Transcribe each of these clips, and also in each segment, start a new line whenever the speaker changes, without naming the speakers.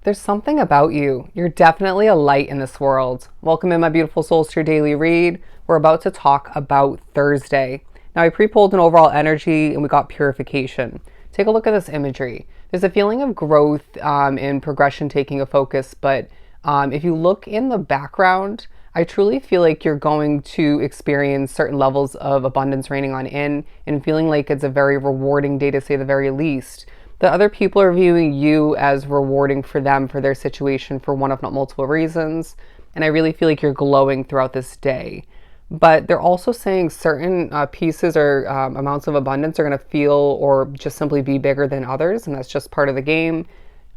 There's something about you. You're definitely a light in this world. Welcome in, my beautiful souls, to your daily read. We're about to talk about Thursday. Now, I pre-pulled an overall energy and we got purification. Take a look at this imagery. There's a feeling of growth and progression taking a focus, but if you look in the background, I truly feel like you're going to experience certain levels of abundance raining on in and feeling like it's a very rewarding day, to say the very least. The other people are viewing you as rewarding for them, for their situation, for one, if not multiple reasons. And I really feel like you're glowing throughout this day. But they're also saying certain pieces or amounts of abundance are going to feel or just simply be bigger than others. And that's just part of the game.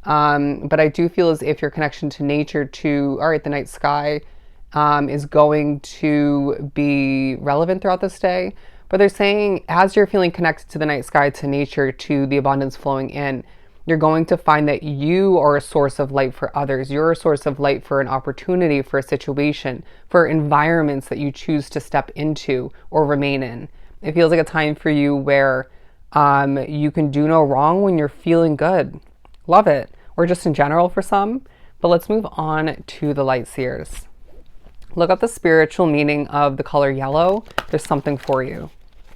But I do feel as if your connection to nature, to, all right, the night sky, is going to be relevant throughout this day. But they're saying as you're feeling connected to the night sky, to nature, to the abundance flowing in, you're going to find that you are a source of light for others. You're a source of light for an opportunity, for a situation, for environments that you choose to step into or remain in. It feels like a time for you where you can do no wrong when you're feeling good. Love it. Or just in general for some. But let's move on to the light seers. Look up the spiritual meaning of the color yellow. There's something for you.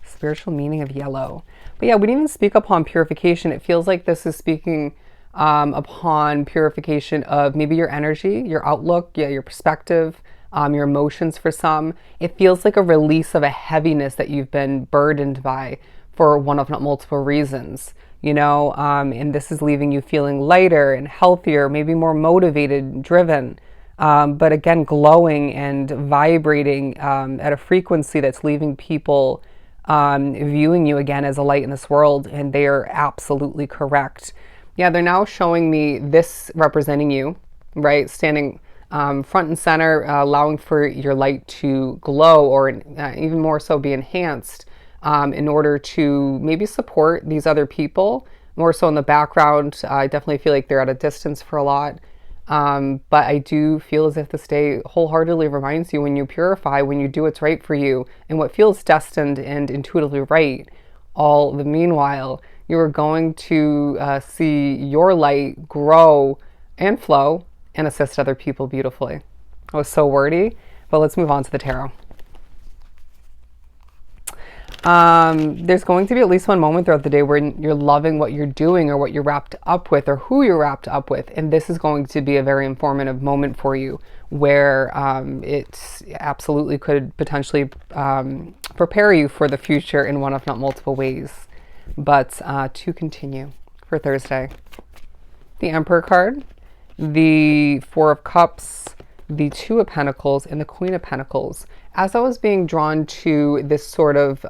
Spiritual meaning of yellow. But yeah, we didn't even speak upon purification. It feels like this is speaking upon purification of maybe your energy, your outlook, your perspective, your emotions for some. It feels like a release of a heaviness that you've been burdened by for one of not multiple reasons. And this is leaving you feeling lighter and healthier, maybe more motivated, driven. But again, glowing and vibrating at a frequency that's leaving people viewing you again as a light in this world, and they are absolutely correct. Yeah, they're now showing me this representing you, right? Standing front and center, allowing for your light to glow or even more so be enhanced in order to maybe support these other people. More so in the background, I definitely feel like they're at a distance for a lot. But I do feel as if this day wholeheartedly reminds you, when you purify, when you do what's right for you and what feels destined and intuitively right, all the meanwhile, you are going to see your light grow and flow and assist other people beautifully. I was so wordy, but let's move on to the tarot. There's going to be at least one moment throughout the day where you're loving what you're doing or what you're wrapped up with or who you're wrapped up with. And this is going to be a very informative moment for you where it absolutely could potentially prepare you for the future in one, if not multiple ways. But to continue for Thursday, the Emperor card, the Four of Cups, the Two of Pentacles, and the Queen of Pentacles. As I was being drawn to this sort of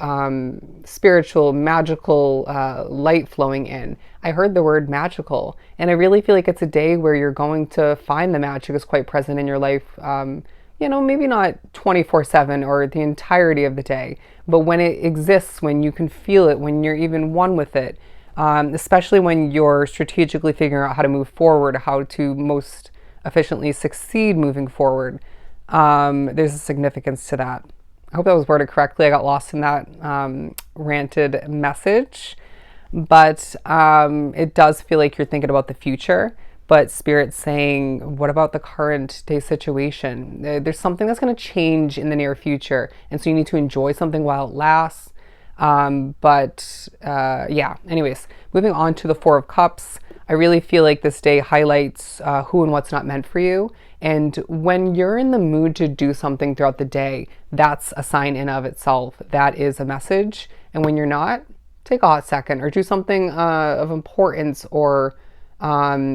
spiritual, magical light flowing in, I heard the word magical. And I really feel like it's a day where you're going to find the magic is quite present in your life. Maybe not 24/7 or the entirety of the day, but when it exists, when you can feel it, when you're even one with it, especially when you're strategically figuring out how to move forward, how to most efficiently succeed moving forward. There's a significance to that. I hope that was worded correctly. I got lost in that ranted message, but it does feel like you're thinking about the future, but Spirit's saying, what about the current day situation? There's something that's going to change in the near future, and so you need to enjoy something while it lasts. Anyways, moving on to the Four of Cups. I really feel like this day highlights who and what's not meant for you. And when you're in the mood to do something throughout the day, that's a sign in of itself. That is a message. And when you're not, take a hot second or do something of importance or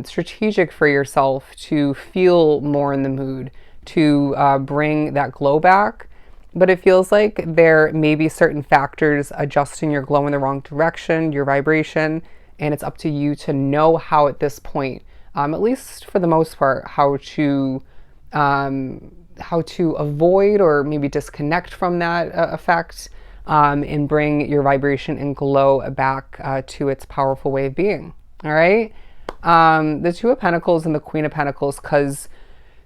strategic for yourself to feel more in the mood, to bring that glow back. But it feels like there may be certain factors adjusting your glow in the wrong direction, your vibration, and it's up to you to know how at this point, at least for the most part, how to avoid or maybe disconnect from that effect and bring your vibration and glow back to its powerful way of being. All right. The Two of Pentacles and the Queen of Pentacles, because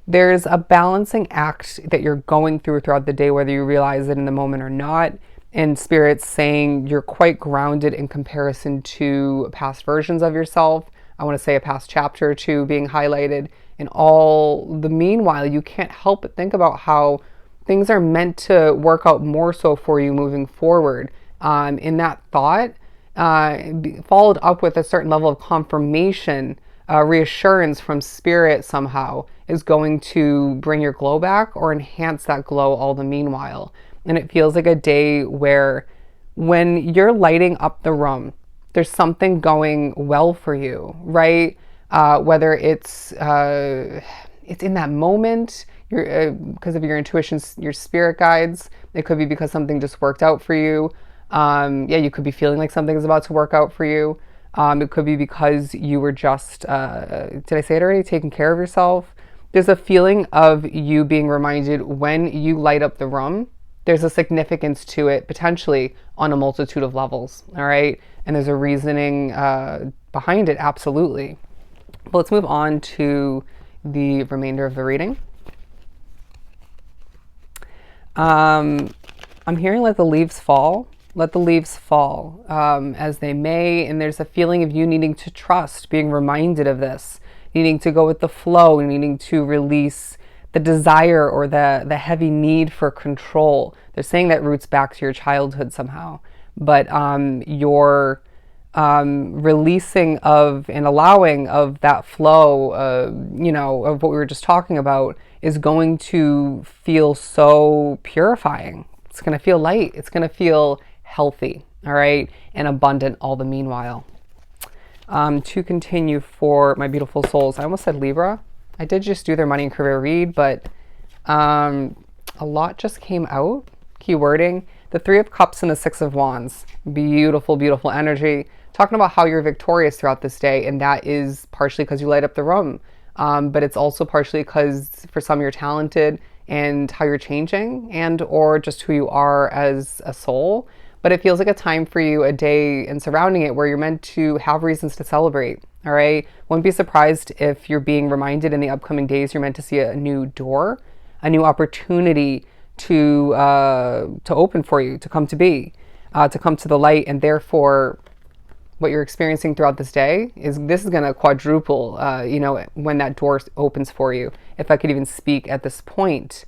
there's a balancing act that you're going through throughout the day, whether you realize it in the moment or not. And Spirit's saying you're quite grounded in comparison to past versions of yourself. I want to say a past chapter or two being highlighted. And all the meanwhile, you can't help but think about how things are meant to work out more so for you moving forward. In that thought, followed up with a certain level of confirmation, reassurance from spirit somehow is going to bring your glow back or enhance that glow all the meanwhile. And it feels like a day where when you're lighting up the room, there's something going well for you, right? Whether it's in that moment, because of your intuition, your spirit guides. It could be because something just worked out for you. You could be feeling like something is about to work out for you. It could be because you were just, did I say it already? Taking care of yourself. There's a feeling of you being reminded when you light up the room, there's a significance to it, potentially on a multitude of levels. All right. And there's a reasoning behind it. Absolutely. But let's move on to the remainder of the reading. I'm hearing let the leaves fall. Let the leaves fall as they may. And there's a feeling of you needing to trust, being reminded of this, needing to go with the flow, needing to release the desire or the heavy need for control. They're saying that roots back to your childhood somehow. But your releasing of and allowing of that flow, of what we were just talking about is going to feel so purifying. It's going to feel light. It's going to feel healthy, all right, and abundant all the meanwhile. To continue for my beautiful souls, I almost said Libra. I did just do their money and career read, but a lot just came out. Keywording, the Three of Cups and the Six of Wands. Beautiful, beautiful energy. Talking about how you're victorious throughout this day, and that is partially because you light up the room. But it's also partially because for some you're talented and how you're changing and or just who you are as a soul. But it feels like a time for you, a day and surrounding it where you're meant to have reasons to celebrate. All right. Wouldn't be surprised if you're being reminded in the upcoming days you're meant to see a new door, a new opportunity to open for you, to come to be, to come to the light, and therefore what you're experiencing throughout this day is going to quadruple, when that door opens for you. If I could even speak at this point,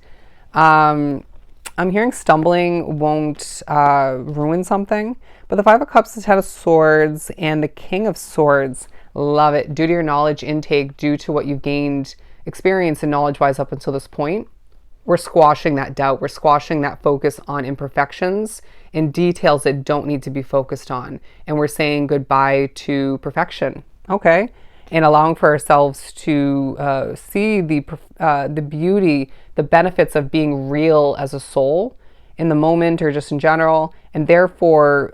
I'm hearing stumbling won't ruin something, but the Five of Cups, the Ten of Swords, and the King of Swords, love it. Due to your knowledge intake, due to what you've gained experience and knowledge-wise up until this point, we're squashing that doubt. We're squashing that focus on imperfections and details that don't need to be focused on. And we're saying goodbye to perfection, okay? And allowing for ourselves to see the beauty, the benefits of being real as a soul in the moment or just in general. And therefore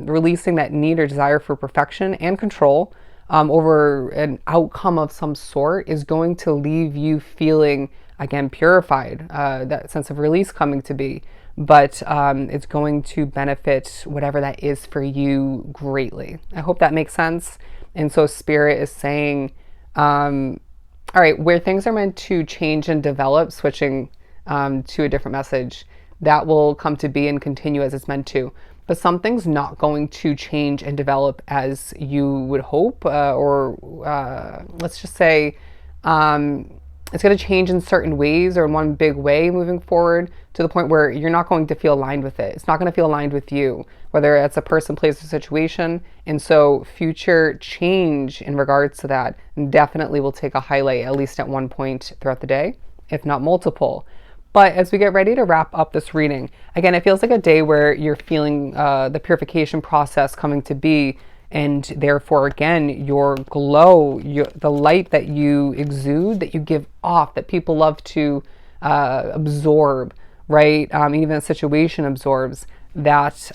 releasing that need or desire for perfection and control over an outcome of some sort is going to leave you feeling, again, purified, that sense of release coming to be. But it's going to benefit whatever that is for you greatly. I hope that makes sense. And so Spirit is saying, all right, where things are meant to change and develop, switching to a different message, that will come to be and continue as it's meant to. But something's not going to change and develop as you would hope, or let's just say it's going to change in certain ways or in one big way moving forward to the point where you're not going to feel aligned with it. It's not going to feel aligned with you, whether it's a person, place, or situation. And so future change in regards to that definitely will take a highlight at least at one point throughout the day, if not multiple. But as we get ready to wrap up this reading, again, it feels like a day where you're feeling the purification process coming to be, and therefore, again, your glow, the light that you exude, that you give off, that people love to absorb, right? Even a situation absorbs, that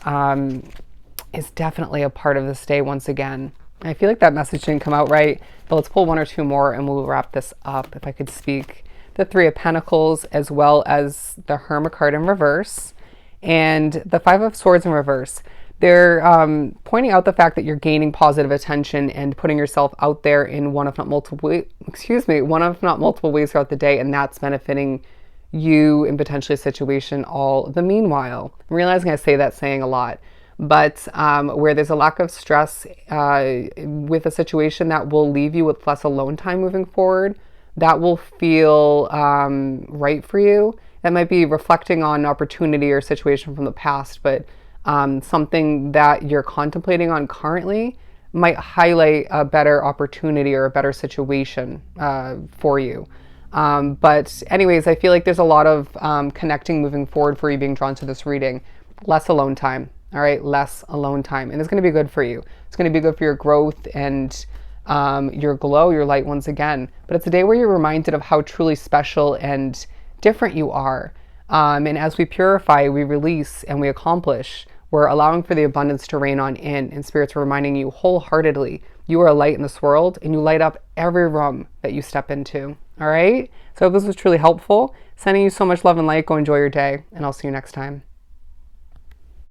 is definitely a part of this day once again. I feel like that message didn't come out right, but let's pull one or two more and we'll wrap this up, if I could speak. The Three of Pentacles, as well as the Hermit card in reverse, and the Five of Swords in reverse. They're pointing out the fact that you're gaining positive attention and putting yourself out there in one of not multiple ways throughout the day, and that's benefiting you in potentially a situation all the meanwhile. I'm realizing I say that saying a lot, but where there's a lack of stress with a situation that will leave you with less alone time moving forward, that will feel right for you. That might be reflecting on an opportunity or situation from the past, but something that you're contemplating on currently might highlight a better opportunity or a better situation for you. But anyways, I feel like there's a lot of connecting moving forward for you being drawn to this reading. Less alone time. All right, less alone time. And it's going to be good for you. It's going to be good for your growth and your glow, your light once again. But it's a day where you're reminded of how truly special and different you are. And as we purify, we release, and we accomplish, we're allowing for the abundance to rain on in. And Spirit's reminding you wholeheartedly, you are a light in this world, and you light up every room that you step into. All right? So I hope this was truly helpful. Sending you so much love and light. Go enjoy your day, and I'll see you next time.